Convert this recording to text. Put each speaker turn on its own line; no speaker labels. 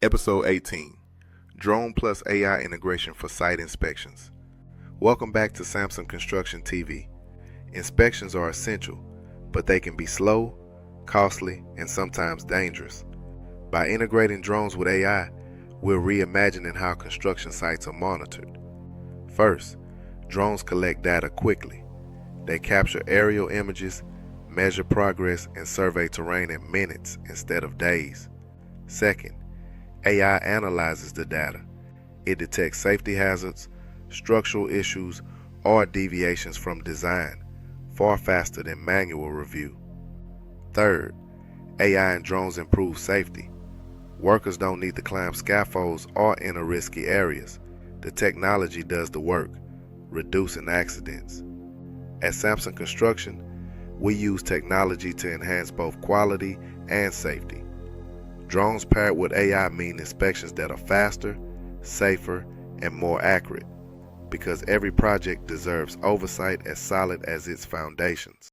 Episode 18, Drone plus AI Integration for Site Inspections. Welcome back to Sampson Construction TV. Inspections are essential, but they can be slow, costly, and sometimes dangerous. By integrating drones with AI, we're reimagining how construction sites are monitored. First, drones collect data quickly. They capture aerial images, measure progress, and survey terrain in minutes instead of days. Second, AI analyzes the data. It detects safety hazards, structural issues, or deviations from design, far faster than manual review. Third, AI and drones improve safety. Workers don't need to climb scaffolds or enter risky areas. The technology does the work, reducing accidents. At Sampson Construction, we use technology to enhance both quality and safety. Drones paired with AI mean inspections that are faster, safer, and more accurate, because every project deserves oversight as solid as its foundations.